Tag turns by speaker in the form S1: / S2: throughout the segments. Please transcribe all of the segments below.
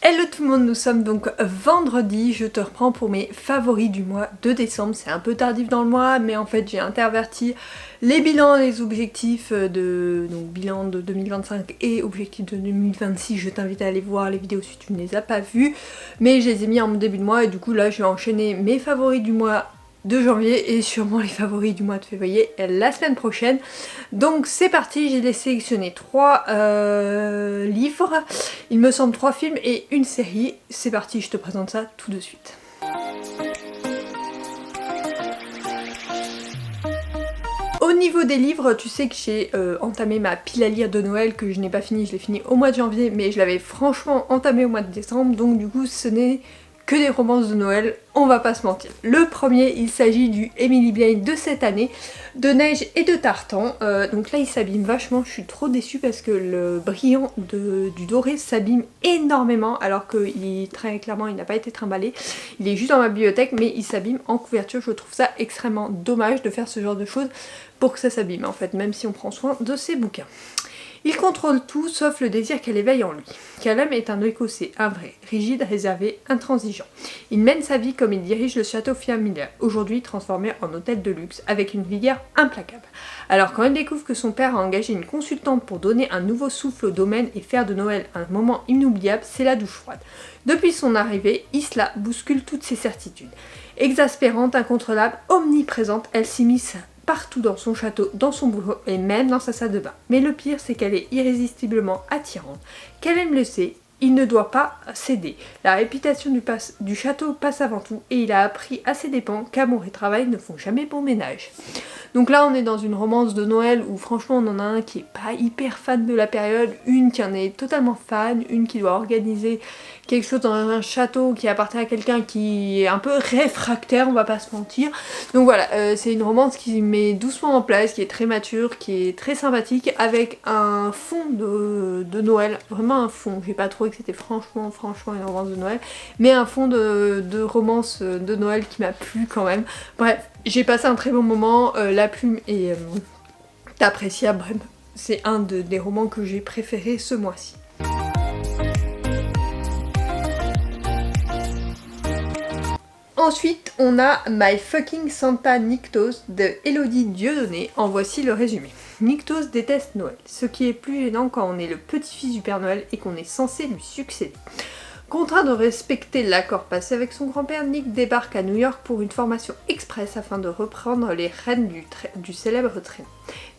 S1: Hello tout le monde, nous sommes donc vendredi, je te reprends pour mes favoris du mois de décembre. C'est un peu tardif dans le mois, mais en fait j'ai interverti les bilans et les objectifs donc bilan de 2025 et objectifs de 2026. Je t'invite à aller voir les vidéos si tu ne les as pas vues, mais je les ai mis en début de mois et du coup là je vais enchaîner mes favoris du mois de janvier et sûrement les favoris du mois de février la semaine prochaine. Donc c'est parti, j'ai sélectionné 3 livres, il me semble 3 films et une série. C'est parti, je te présente ça tout de suite. Au niveau des livres, tu sais que j'ai entamé ma pile à lire de Noël que je n'ai pas fini, je l'ai fini au mois de janvier, mais je l'avais franchement entamé au mois de décembre, donc du coup ce n'est que des romances de Noël, on va pas se mentir. Le premier, il s'agit du Emily Blyne de cette année, de neige et de tartan. Donc là il s'abîme vachement, je suis trop déçue parce que le brillant du doré s'abîme énormément alors que très clairement il n'a pas été trimballé. Il est juste dans ma bibliothèque mais il s'abîme en couverture, je trouve ça extrêmement dommage de faire ce genre de choses pour que ça s'abîme en fait, même si on prend soin de ses bouquins. Il contrôle tout sauf le désir qu'elle éveille en lui. Callum est un écossais, un vrai, rigide, réservé, intransigeant. Il mène sa vie comme il dirige le château familial, aujourd'hui transformé en hôtel de luxe, avec une vigueur implacable. Alors quand il découvre que son père a engagé une consultante pour donner un nouveau souffle au domaine et faire de Noël un moment inoubliable, c'est la douche froide. Depuis son arrivée, Isla bouscule toutes ses certitudes. Exaspérante, incontrôlable, omniprésente, elle s'immisce partout dans son château, dans son boulot et même dans sa salle de bain. Mais le pire, c'est qu'elle est irrésistiblement attirante. Qu'elle le sait, il ne doit pas céder. La réputation du château passe avant tout et il a appris à ses dépens qu'amour et travail ne font jamais bon ménage. Donc là on est dans une romance de Noël où franchement on en a un qui est pas hyper fan de la période, une qui en est totalement fan, une qui doit organiser quelque chose dans un château qui appartient à quelqu'un qui est un peu réfractaire, on va pas se mentir. Donc voilà, c'est une romance qui met doucement en place, qui est très mature, qui est très sympathique, avec un fond de Noël, vraiment un fond. J'ai pas trouvé que c'était franchement une romance de Noël, mais un fond de romance de Noël qui m'a plu quand même. Bref, j'ai passé un très bon moment, la plume est appréciable, bref, c'est un des romans que j'ai préféré ce mois-ci. Ensuite, on a My Fucking Santa Niktos de Elodie Dieudonné. En voici le résumé. Niktos déteste Noël, ce qui est plus gênant quand on est le petit-fils du Père Noël et qu'on est censé lui succéder. Contraint de respecter l'accord passé avec son grand-père, Nick débarque à New York pour une formation express afin de reprendre les rênes du célèbre traîneau.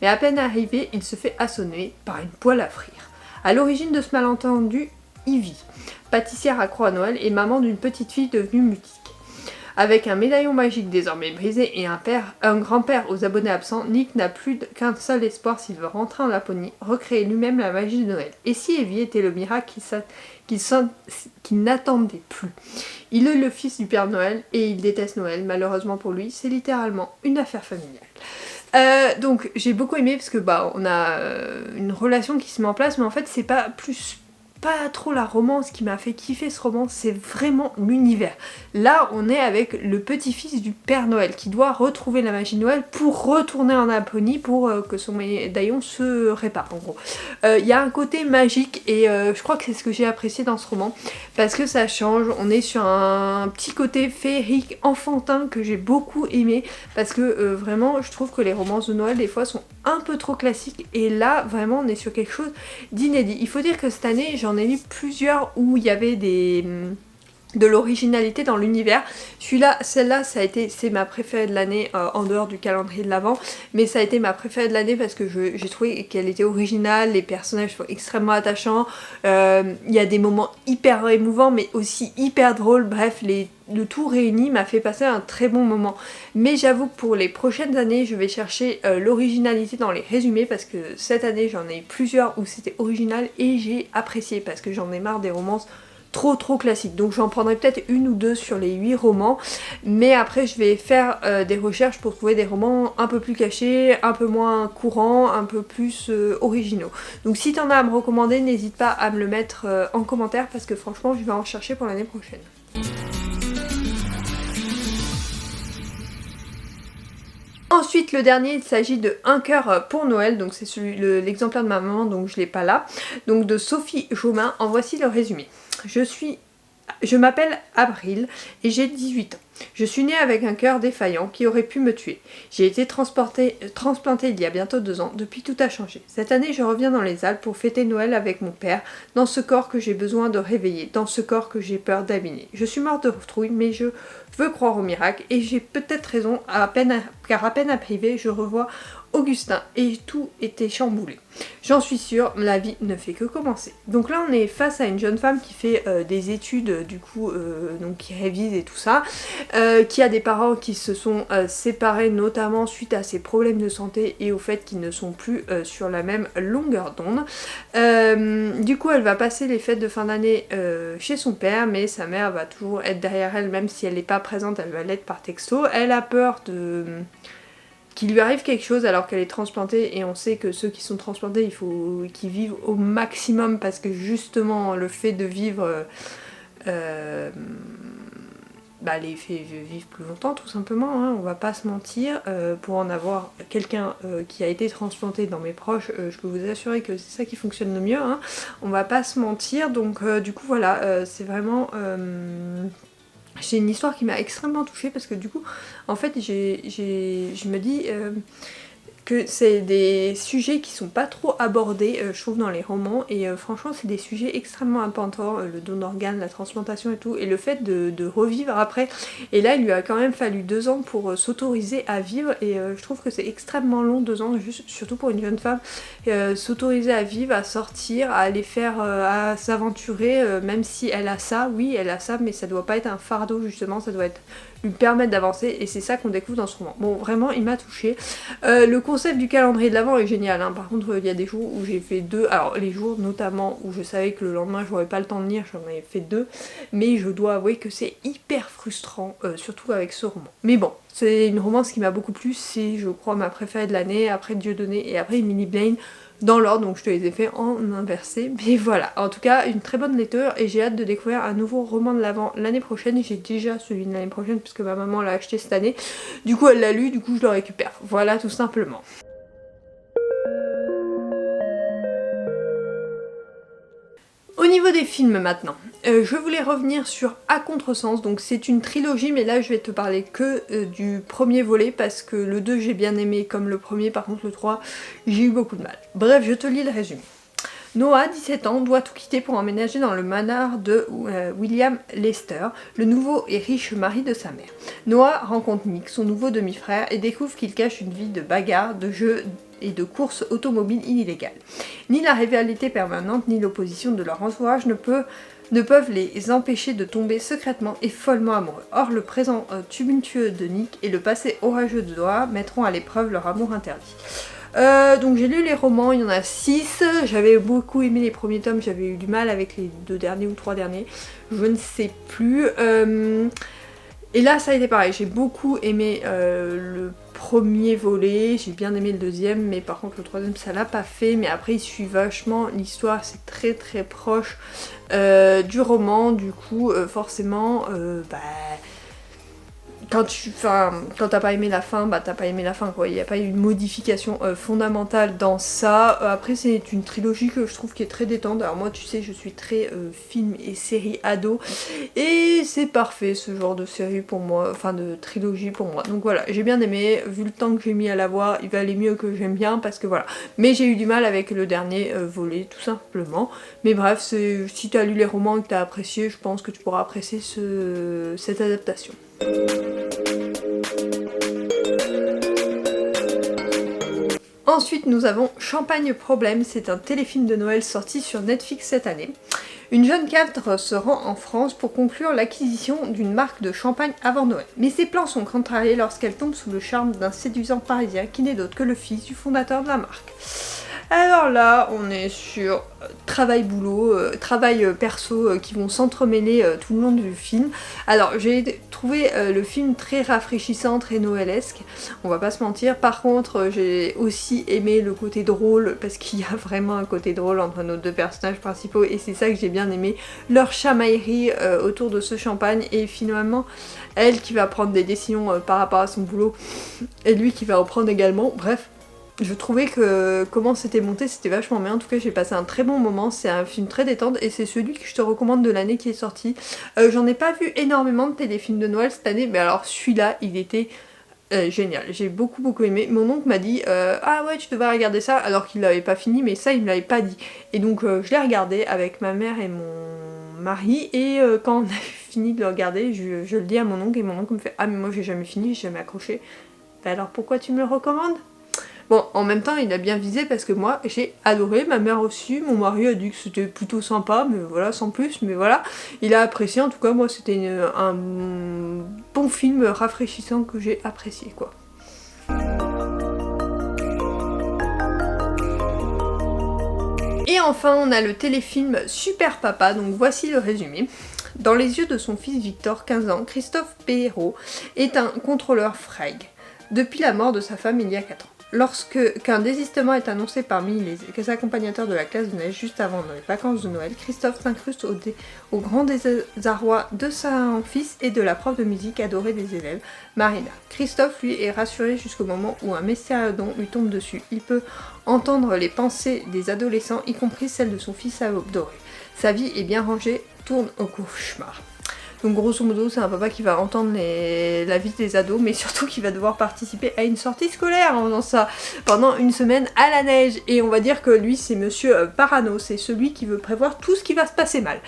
S1: Mais à peine arrivé, il se fait assommer par une poêle à frire. À l'origine de ce malentendu, Ivy, pâtissière accro à Noël et maman d'une petite fille devenue mutique. Avec un médaillon magique désormais brisé et un grand-père aux abonnés absents, Nick n'a plus qu'un seul espoir s'il veut rentrer en Laponie, recréer lui-même la magie de Noël. Et si Evie était le miracle qu'il n'attendait plus? Il est le fils du Père Noël et il déteste Noël, malheureusement pour lui, c'est littéralement une affaire familiale. Donc j'ai beaucoup aimé parce que on a une relation qui se met en place, mais en fait c'est pas trop la romance qui m'a fait kiffer ce roman, c'est vraiment l'univers. Là on est avec le petit-fils du Père Noël qui doit retrouver la magie de Noël pour retourner en Laponie pour que son médaillon se répare en gros. Il y a un côté magique et je crois que c'est ce que j'ai apprécié dans ce roman parce que ça change, on est sur un petit côté féerique, enfantin que j'ai beaucoup aimé parce que vraiment je trouve que les romances de Noël des fois sont un peu trop classiques et là vraiment on est sur quelque chose d'inédit. Il faut dire que cette année j'en ai lu plusieurs où il y avait de l'originalité dans l'univers. Celle-là, c'est ma préférée de l'année en dehors du calendrier de l'Avent, mais ça a été ma préférée de l'année parce que j'ai trouvé qu'elle était originale, les personnages sont extrêmement attachants, il y a des moments hyper émouvants mais aussi hyper drôles, bref, le tout réuni m'a fait passer un très bon moment. Mais j'avoue que pour les prochaines années, je vais chercher l'originalité dans les résumés parce que cette année, j'en ai eu plusieurs où c'était original et j'ai apprécié parce que j'en ai marre des romances trop classiques. Donc j'en prendrai peut-être une ou deux sur les 8 romans, mais après je vais faire des recherches pour trouver des romans un peu plus cachés, un peu moins courants, un peu plus originaux. Donc si t'en as à me recommander, n'hésite pas à me le mettre en commentaire parce que franchement je vais en chercher pour l'année prochaine. Ensuite le dernier, il s'agit de Un cœur pour Noël, donc c'est l'exemplaire de ma maman donc je l'ai pas là, donc de Sophie Jaumin. En voici le résumé. Je m'appelle Avril et j'ai 18 ans. Je suis née avec un cœur défaillant qui aurait pu me tuer. J'ai été transplantée il y a bientôt 2 ans, depuis tout a changé. Cette année je reviens dans les Alpes pour fêter Noël avec mon père, dans ce corps que j'ai besoin de réveiller, dans ce corps que j'ai peur d'abîmer. Je suis morte de trouille mais je veux croire au miracle et j'ai peut-être raison, car à peine arrivée je revois Augustin et tout était chamboulé. J'en suis sûre, la vie ne fait que commencer. Donc là on est face à une jeune femme qui fait des études du coup, donc qui révise et tout ça, qui a des parents qui se sont séparés notamment suite à ses problèmes de santé et au fait qu'ils ne sont plus sur la même longueur d'onde. Du coup elle va passer les fêtes de fin d'année chez son père, mais sa mère va toujours être derrière elle, même si elle n'est pas présente, elle va l'être par texto. Elle a peur qu'il lui arrive quelque chose alors qu'elle est transplantée, et on sait que ceux qui sont transplantés il faut qu'ils vivent au maximum parce que justement le fait de vivre les fait vivre plus longtemps tout simplement, hein, on va pas se mentir. Pour en avoir quelqu'un qui a été transplanté dans mes proches, je peux vous assurer que c'est ça qui fonctionne le mieux, hein. On va pas se mentir, donc du coup voilà, c'est vraiment... j'ai une histoire qui m'a extrêmement touchée parce que du coup, en fait, je me dis que c'est des sujets qui sont pas trop abordés, je trouve, dans les romans, et franchement, c'est des sujets extrêmement importants, le don d'organes, la transplantation et tout, et le fait de revivre après. Et là, il lui a quand même fallu 2 ans pour s'autoriser à vivre, et je trouve que c'est extrêmement long, 2 ans, surtout pour une jeune femme, s'autoriser à vivre, à sortir, à aller faire, à s'aventurer, même si elle a ça, oui, elle a ça, mais ça doit pas être un fardeau, justement, ça doit être lui permettre d'avancer, et c'est ça qu'on découvre dans ce roman. Bon, vraiment, il m'a touchée. Le concept du calendrier de l'Avent est génial, hein. Par contre, il y a des jours où j'ai fait 2, alors les jours notamment où je savais que le lendemain j'aurais pas le temps de lire, j'en ai fait 2, mais je dois avouer que c'est hyper frustrant, surtout avec ce roman. Mais bon, c'est une romance qui m'a beaucoup plu, c'est je crois ma préférée de l'année, après Dieudonné et après Emily Blaine, dans l'ordre, donc je te les ai fait en inversé, mais voilà, en tout cas une très bonne lecture, et j'ai hâte de découvrir un nouveau roman de l'Avent l'année prochaine. J'ai déjà celui de l'année prochaine puisque ma maman l'a acheté cette année, du coup elle l'a lu, du coup je le récupère, voilà tout simplement. Au niveau des films maintenant, je voulais revenir sur À Contresens, donc c'est une trilogie, mais là je vais te parler que du premier volet parce que le 2 j'ai bien aimé comme le premier, par contre le 3 j'ai eu beaucoup de mal. Bref, je te lis le résumé. Noah, 17 ans, doit tout quitter pour emménager dans le manoir de William Lester, le nouveau et riche mari de sa mère. Noah rencontre Nick, son nouveau demi-frère, et découvre qu'il cache une vie de bagarre, de jeux et de courses automobiles illégales. Ni la rivalité permanente, ni l'opposition de leur entourage ne peuvent les empêcher de tomber secrètement et follement amoureux. Or, le présent tumultueux de Nick et le passé orageux de Noah mettront à l'épreuve leur amour interdit. Donc j'ai lu les romans, il y en a 6, j'avais beaucoup aimé les premiers tomes, j'avais eu du mal avec les 2 derniers ou 3 derniers, je ne sais plus. Et là ça a été pareil, j'ai beaucoup aimé le premier volet, j'ai bien aimé le deuxième, mais par contre le troisième ça l'a pas fait, mais après il suit vachement l'histoire, c'est très très proche du roman, du coup forcément quand t'as pas aimé la fin, bah t'as pas aimé la fin quoi, il n'y a pas eu une modification fondamentale dans ça. Après c'est une trilogie que je trouve qui est très détente, alors moi tu sais je suis très film et série ado, et c'est parfait ce genre de série pour moi, enfin de trilogie pour moi, donc voilà, j'ai bien aimé, vu le temps que j'ai mis à la voir, il valait mieux que j'aime bien parce que voilà, mais j'ai eu du mal avec le dernier volet tout simplement, mais bref, si t'as lu les romans et que t'as apprécié, je pense que tu pourras apprécier cette adaptation. Ensuite nous avons Champagne Problème, c'est un téléfilm de Noël sorti sur Netflix cette année. Une jeune cadre se rend en France pour conclure l'acquisition d'une marque de champagne avant Noël. Mais ses plans sont contrariés lorsqu'elle tombe sous le charme d'un séduisant parisien qui n'est d'autre que le fils du fondateur de la marque. Alors là, on est sur travail-boulot, travail perso qui vont s'entremêler tout le long du film. Alors j'ai trouvé le film très rafraîchissant, très noëlesque, on va pas se mentir. Par contre, j'ai aussi aimé le côté drôle, parce qu'il y a vraiment un côté drôle entre nos 2 personnages principaux, et c'est ça que j'ai bien aimé, leur chamaillerie autour de ce champagne, et finalement elle qui va prendre des décisions par rapport à son boulot, et lui qui va en prendre également, bref. je trouvais que comment c'était monté c'était vachement bien. En tout cas j'ai passé un très bon moment, c'est un film très détente et c'est celui que je te recommande de l'année qui est sorti. J'en ai pas vu énormément de téléfilms de Noël cette année, mais alors celui-là il était génial, j'ai beaucoup aimé. Mon oncle m'a dit ah ouais tu devrais regarder ça alors qu'il l'avait pas fini, mais ça il me l'avait pas dit. Et donc je l'ai regardé avec ma mère et mon mari et quand on a fini de le regarder je le dis à mon oncle et mon oncle me fait ah mais moi j'ai jamais fini, j'ai jamais accroché. Bah alors pourquoi tu me le recommandes? Bon, en même temps, il a bien visé parce que moi, j'ai adoré, ma mère aussi, mon mari a dit que c'était plutôt sympa, mais voilà, sans plus, mais voilà, il a apprécié, en tout cas, moi, c'était un bon film rafraîchissant que j'ai apprécié, quoi. Et enfin, on a le téléfilm Super Papa, donc voici le résumé. Dans les yeux de son fils Victor, 15 ans, Christophe Perrault est un contrôleur frêle, depuis la mort de sa femme il y a 4 ans. Lorsqu'un désistement est annoncé parmi les accompagnateurs de la classe de neige juste avant les vacances de Noël, Christophe s'incruste au grand désarroi de son fils et de la prof de musique adorée des élèves, Marina. Christophe, lui, est rassuré jusqu'au moment où un mystérieux don lui tombe dessus. Il peut entendre les pensées des adolescents, y compris celles de son fils adoré. Sa vie est bien rangée, tourne au cauchemar. Donc grosso modo c'est un papa qui va entendre la vie des ados, mais surtout qui va devoir participer à une sortie scolaire en faisant ça pendant une semaine à la neige. Et on va dire que lui c'est monsieur Parano, c'est celui qui veut prévoir tout ce qui va se passer mal.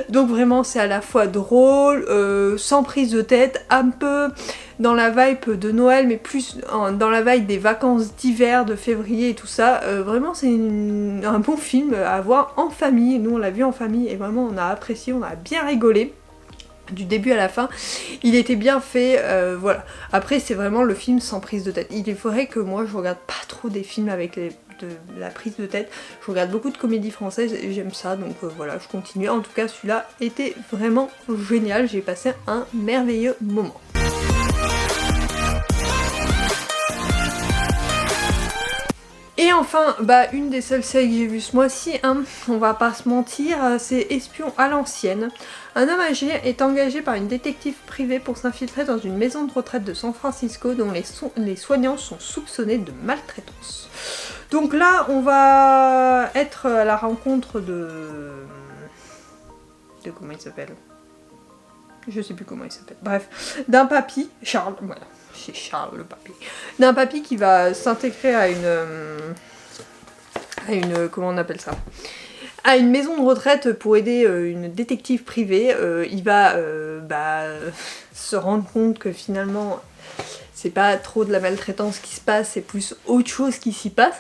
S1: Donc vraiment c'est à la fois drôle, sans prise de tête, un peu dans la vibe de Noël, mais plus dans la vibe des vacances d'hiver, de février et tout ça. Vraiment c'est un bon film à voir en famille. Nous on l'a vu en famille et vraiment on a apprécié, on a bien rigolé. Du début à la fin, il était bien fait, voilà. Après c'est vraiment le film sans prise de tête. Il est vrai que moi je regarde pas trop des films avec de la prise de tête, je regarde beaucoup de comédies françaises et j'aime ça, donc voilà, je continue. En tout cas celui-là était vraiment génial, j'ai passé un merveilleux moment. Et enfin, une des seules séries que j'ai vues ce mois-ci, hein, on va pas se mentir, c'est Espion à l'ancienne. Un homme âgé est engagé par une détective privée pour s'infiltrer dans une maison de retraite de San Francisco dont les soignants sont soupçonnés de maltraitance. Donc là, on va être à la rencontre de comment il s'appelle ? Je sais plus comment il s'appelle. Bref, d'un papy, Charles, voilà. C'est Charles le papy. D'un papy qui va s'intégrer à une comment on appelle ça, à une maison de retraite pour aider une détective privée. Il va se rendre compte que finalement c'est pas trop de la maltraitance qui se passe, c'est plus autre chose qui s'y passe.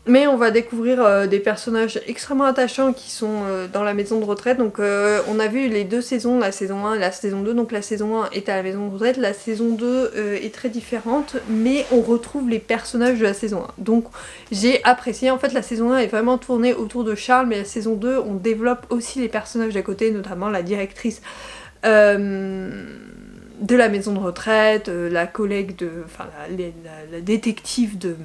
S1: Mais on va découvrir des personnages extrêmement attachants qui sont dans la maison de retraite. Donc on a vu les deux saisons, la saison 1 et la saison 2. Donc la saison 1 est à la maison de retraite, la saison 2 est très différente, mais on retrouve les personnages de la saison 1. Donc j'ai apprécié, en fait la saison 1 est vraiment tournée autour de Charles, mais la saison 2 on développe aussi les personnages d'à côté, notamment la directrice de la maison de retraite, la collègue de... enfin la détective de...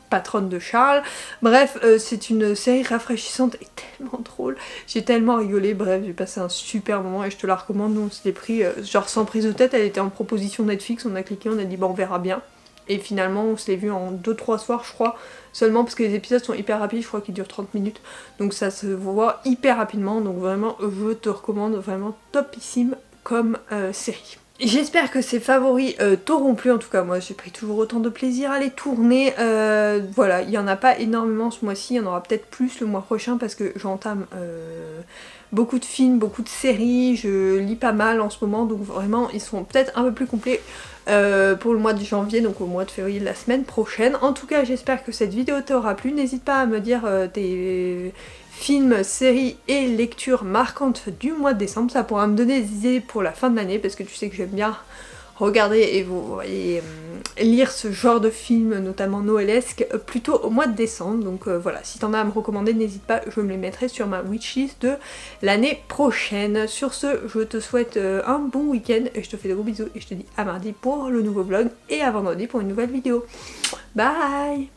S1: patronne de Charles. Bref, c'est une série rafraîchissante et tellement drôle. J'ai tellement rigolé, bref, j'ai passé un super moment et je te la recommande. Nous on s'était pris, genre sans prise de tête, elle était en proposition Netflix, on a cliqué, on a dit on verra bien. Et finalement on se l'est vu en 2-3 soirs je crois, seulement parce que les épisodes sont hyper rapides, je crois qu'ils durent 30 minutes. Donc ça se voit hyper rapidement, donc vraiment je te recommande, vraiment topissime comme série. J'espère que ces favoris t'auront plu, en tout cas moi j'ai pris toujours autant de plaisir à les tourner. Voilà, il n'y en a pas énormément ce mois-ci, il y en aura peut-être plus le mois prochain parce que j'entame beaucoup de films, beaucoup de séries, je lis pas mal en ce moment, donc vraiment ils sont peut-être un peu plus complets pour le mois de janvier, donc au mois de février la semaine prochaine. En tout cas j'espère que cette vidéo t'aura plu, n'hésite pas à me dire tes films, séries et lectures marquantes du mois de décembre, ça pourra me donner des idées pour la fin de l'année parce que tu sais que j'aime bien regarder et lire ce genre de films, notamment noëlesque, plutôt au mois de décembre. Donc voilà, si t'en as à me recommander, n'hésite pas, je me les mettrai sur ma wishlist de l'année prochaine. Sur ce, je te souhaite un bon week-end et je te fais de gros bisous et je te dis à mardi pour le nouveau vlog et à vendredi pour une nouvelle vidéo. Bye!